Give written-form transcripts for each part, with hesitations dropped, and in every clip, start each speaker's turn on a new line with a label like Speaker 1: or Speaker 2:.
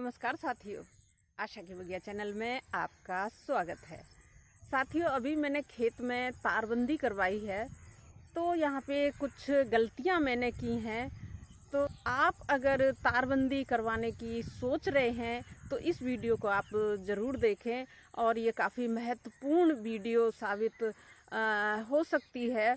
Speaker 1: नमस्कार साथियों, आशा की बगिया चैनल में आपका स्वागत है। साथियों, अभी मैंने खेत में तारबंदी करवाई है, तो यहाँ पे कुछ गलतियाँ मैंने की हैं। तो आप अगर तारबंदी करवाने की सोच रहे हैं तो इस वीडियो को आप ज़रूर देखें और ये काफ़ी महत्वपूर्ण वीडियो साबित हो सकती है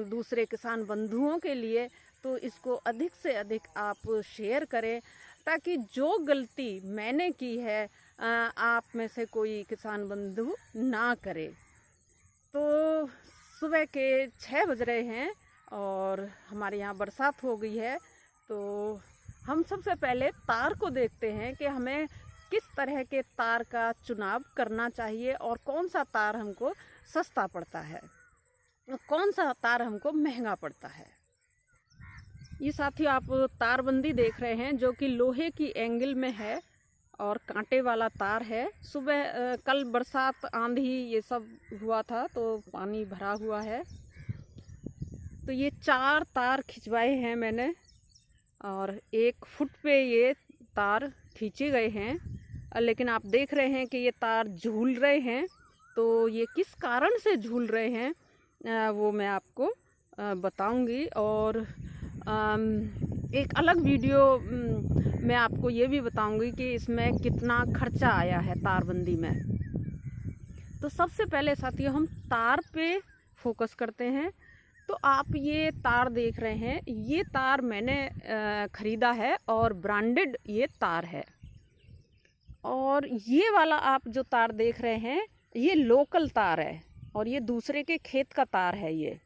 Speaker 1: दूसरे किसान बंधुओं के लिए। तो इसको अधिक से अधिक आप शेयर करें ताकि जो गलती मैंने की है आप में से कोई किसान बंधु ना करे। तो सुबह के 6 बज रहे हैं और हमारे यहाँ बरसात हो गई है। तो हम सबसे पहले तार को देखते हैं कि हमें किस तरह के तार का चुनाव करना चाहिए और कौन सा तार हमको सस्ता पड़ता है, कौन सा तार हमको महंगा पड़ता है। ये साथियों, आप तारबंदी देख रहे हैं जो कि लोहे की एंगल में है और कांटे वाला तार है। सुबह कल बरसात आंधी ये सब हुआ था तो पानी भरा हुआ है। तो ये 4 तार खिंचवाए हैं मैंने और 1 फुट पे ये तार खींचे गए हैं। लेकिन आप देख रहे हैं कि ये तार झूल रहे हैं। तो ये किस कारण से झूल रहे हैं वो मैं आपको बताऊंगी। और एक अलग वीडियो मैं आपको ये भी बताऊंगी कि इसमें कितना खर्चा आया है तारबंदी में। तो सबसे पहले साथियों हम तार पे फोकस करते हैं। तो आप ये तार देख रहे हैं, ये तार मैंने ख़रीदा है और ब्रांडेड ये तार है। और ये वाला आप जो तार देख रहे हैं ये लोकल तार है और ये दूसरे के खेत का तार है ये।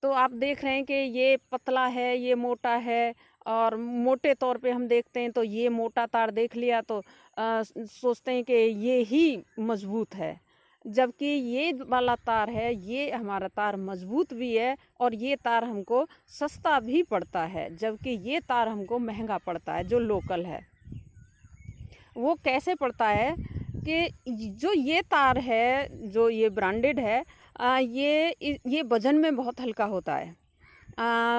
Speaker 1: तो आप देख रहे हैं कि ये पतला है, ये मोटा है। और मोटे तौर पे हम देखते हैं तो ये मोटा तार देख लिया तो सोचते हैं कि ये ही मजबूत है, जबकि ये वाला तार है, ये हमारा तार मजबूत भी है और ये तार हमको सस्ता भी पड़ता है, जबकि ये तार हमको महंगा पड़ता है जो लोकल है। वो कैसे पड़ता है कि जो ये तार है, जो ये ब्रांडेड है, ये वज़न में बहुत हल्का होता है।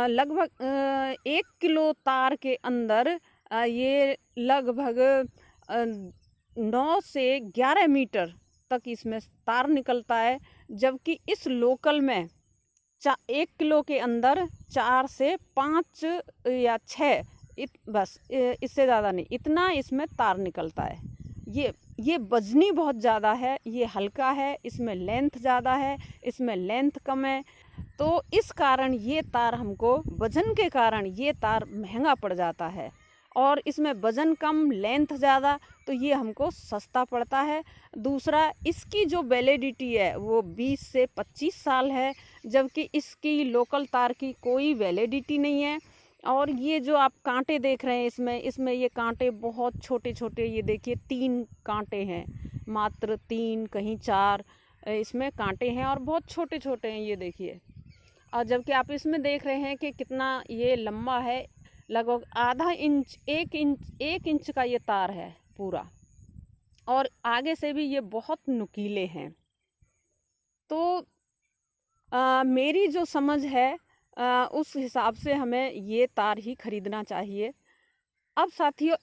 Speaker 1: लगभग 1 किलो तार के अंदर ये लगभग 9 से 11 मीटर तक इसमें तार निकलता है, जबकि इस लोकल में 1 किलो के अंदर 4 से 5 या 6 बस, इससे ज़्यादा नहीं, इतना इसमें तार निकलता है। ये वजनी बहुत ज़्यादा है, ये हल्का है, इसमें लेंथ ज़्यादा है, इसमें लेंथ कम है। तो इस कारण ये तार हमको, वज़न के कारण ये तार महंगा पड़ जाता है। और इसमें वज़न कम, लेंथ ज़्यादा, तो ये हमको सस्ता पड़ता है। दूसरा, इसकी जो वैलिडिटी है वो 20 से 25 साल है, जबकि इसकी लोकल तार की कोई वैलिडिटी नहीं है। और ये जो आप कांटे देख रहे हैं इसमें ये कांटे बहुत छोटे छोटे, ये देखिए 3 कांटे हैं, मात्र 3, कहीं 4 इसमें कांटे हैं और बहुत छोटे छोटे हैं, ये देखिए। और जबकि आप इसमें देख रहे हैं कि कितना ये लंबा है, लगभग आधा इंच, 1 इंच का ये तार है पूरा। और आगे से भी ये बहुत नुकीले हैं। तो मेरी जो समझ है उस हिसाब से हमें ये तार ही खरीदना चाहिए। अब साथियों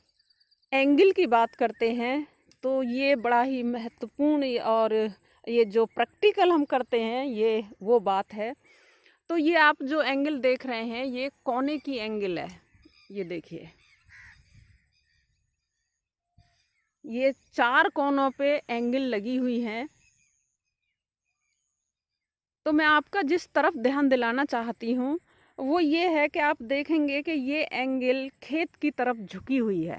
Speaker 1: एंगल की बात करते हैं। तो ये बड़ा ही महत्वपूर्ण और ये जो प्रैक्टिकल हम करते हैं ये वो बात है। तो ये आप जो एंगल देख रहे हैं ये कोने की एंगल है, ये देखिए, ये 4 कोनों पे एंगल लगी हुई हैं। तो मैं आपका जिस तरफ ध्यान दिलाना चाहती हूँ वो ये है कि आप देखेंगे कि ये एंगल खेत की तरफ झुकी हुई है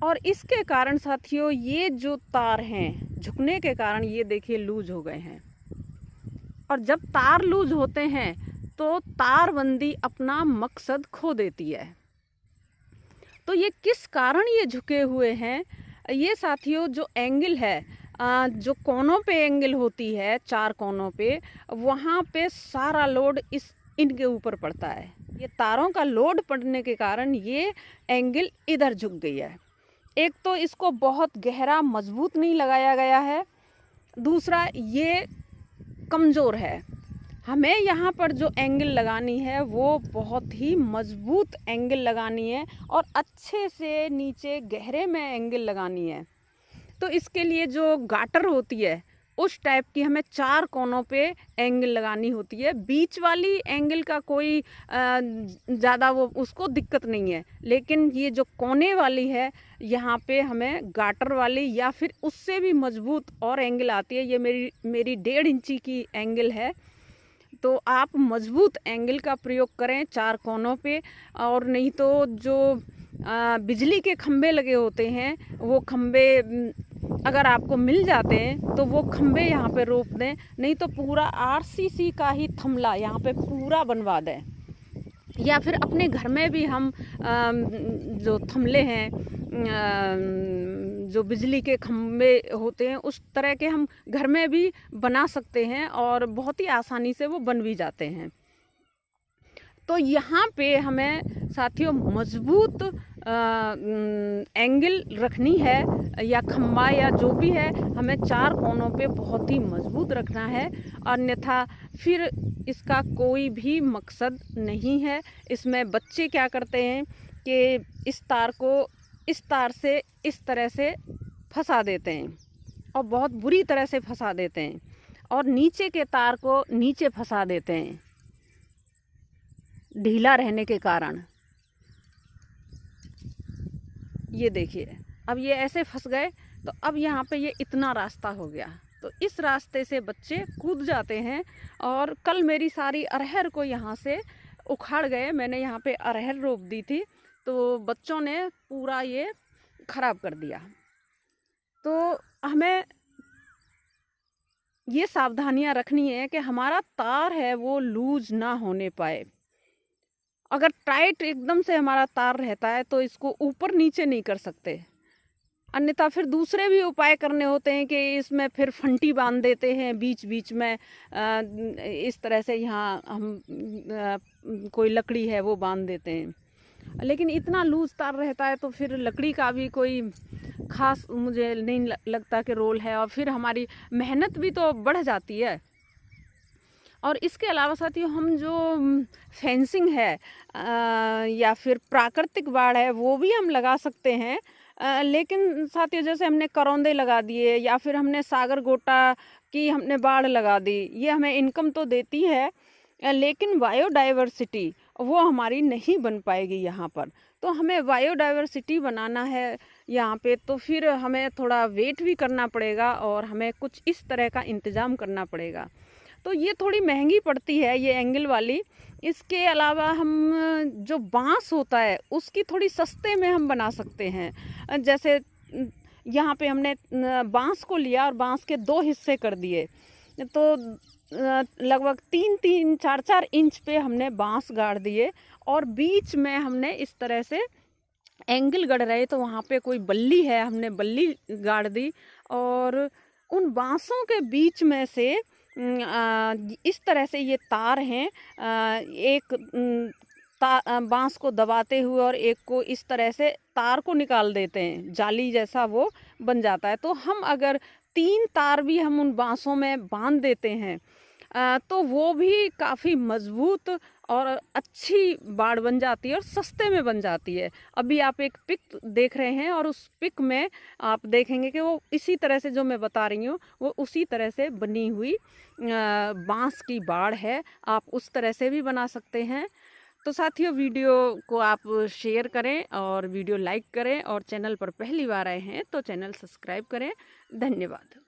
Speaker 1: और इसके कारण साथियों ये जो तार हैं झुकने के कारण ये देखिए लूज हो गए हैं। और जब तार लूज होते हैं तो तारबंदी अपना मकसद खो देती है। तो ये किस कारण ये झुके हुए हैं, ये साथियों जो एंगल है, जो कोनों पे एंगल होती है, 4 कोनों पे, वहाँ पे सारा लोड इनके ऊपर पड़ता है। ये तारों का लोड पड़ने के कारण ये एंगल इधर झुक गई है। एक तो इसको बहुत गहरा मजबूत नहीं लगाया गया है, दूसरा ये कमज़ोर है। हमें यहाँ पर जो एंगल लगानी है वो बहुत ही मजबूत एंगल लगानी है और अच्छे से नीचे गहरे में एंगल लगानी है। तो इसके लिए जो गाटर होती है उस टाइप की हमें 4 कोनों पे एंगल लगानी होती है। बीच वाली एंगल का कोई ज़्यादा वो उसको दिक्कत नहीं है, लेकिन ये जो कोने वाली है यहाँ पे हमें गाटर वाली या फिर उससे भी मजबूत और एंगल आती है। ये मेरी 1.5 इंची की एंगल है, तो आप मजबूत एंगल का प्रयोग करें 4 कोनों पे। और नहीं तो जो बिजली के खंभे लगे होते हैं वो खंभे अगर आपको मिल जाते हैं तो वो खंभे यहाँ पे रोप दें, नहीं तो पूरा आरसीसी का ही थमला यहाँ पे पूरा बनवा दें। या फिर अपने घर में भी हम जो थमले हैं, जो बिजली के खंभे होते हैं उस तरह के हम घर में भी बना सकते हैं और बहुत ही आसानी से वो बन भी जाते हैं। तो यहाँ पे हमें साथियों मजबूत एंगल रखनी है, या खम्बा या जो भी है हमें 4 कोनों पे बहुत ही मजबूत रखना है, अन्यथा फिर इसका कोई भी मकसद नहीं है। इसमें बच्चे क्या करते हैं कि इस तार को इस तार से इस तरह से फंसा देते हैं और बहुत बुरी तरह से फंसा देते हैं, और नीचे के तार को नीचे फंसा देते हैं ढीला रहने के कारण। ये देखिए अब ये ऐसे फंस गए, तो अब यहाँ पे ये इतना रास्ता हो गया, तो इस रास्ते से बच्चे कूद जाते हैं। और कल मेरी सारी अरहर को यहाँ से उखाड़ गए, मैंने यहाँ पे अरहर रोप दी थी तो बच्चों ने पूरा ये खराब कर दिया। तो हमें ये सावधानियां रखनी है कि हमारा तार है वो लूज ना होने पाए। अगर टाइट एकदम से हमारा तार रहता है तो इसको ऊपर नीचे नहीं कर सकते, अन्यथा फिर दूसरे भी उपाय करने होते हैं कि इसमें फिर फंटी बांध देते हैं बीच बीच में, इस तरह से यहाँ हम कोई लकड़ी है वो बांध देते हैं। लेकिन इतना लूज तार रहता है तो फिर लकड़ी का भी कोई खास मुझे नहीं लगता कि रोल है, और फिर हमारी मेहनत भी तो बढ़ जाती है। और इसके अलावा साथियों हम जो फेंसिंग है या फिर प्राकृतिक बाड़ है वो भी हम लगा सकते हैं, लेकिन साथियों जैसे हमने करौंदे लगा दिए या फिर हमने सागर गोटा की हमने बाड़ लगा दी, ये हमें इनकम तो देती है लेकिन बायोडाइवर्सिटी वो हमारी नहीं बन पाएगी यहाँ पर। तो हमें बायोडाइवर्सिटी बनाना है यहाँ पे, तो फिर हमें थोड़ा वेट भी करना पड़ेगा और हमें कुछ इस तरह का इंतज़ाम करना पड़ेगा। तो ये थोड़ी महंगी पड़ती है ये एंगल वाली। इसके अलावा हम जो बांस होता है उसकी थोड़ी सस्ते में हम बना सकते हैं। जैसे यहाँ पे हमने बांस को लिया और बांस के 2 हिस्से कर दिए, तो लगभग 3-3, 4-4 इंच पे हमने बांस गाड़ दिए और बीच में हमने इस तरह से एंगल गड़ रहे, तो वहाँ पे कोई बल्ली है हमने बल्ली गाड़ दी और उन बांसों के बीच में से इस तरह से ये तार हैं, एक बांस को दबाते हुए और एक को इस तरह से तार को निकाल देते हैं, जाली जैसा वो बन जाता है। तो हम अगर 3 तार भी हम उन बांसों में बांध देते हैं तो वो भी काफ़ी मजबूत और अच्छी बाड़ बन जाती है और सस्ते में बन जाती है। अभी आप एक पिक देख रहे हैं और उस पिक में आप देखेंगे कि वो इसी तरह से जो मैं बता रही हूँ वो उसी तरह से बनी हुई बांस की बाड़ है, आप उस तरह से भी बना सकते हैं। तो साथियों वीडियो को आप शेयर करें और वीडियो लाइक करें, और चैनल पर पहली बार आए हैं तो चैनल सब्सक्राइब करें। धन्यवाद।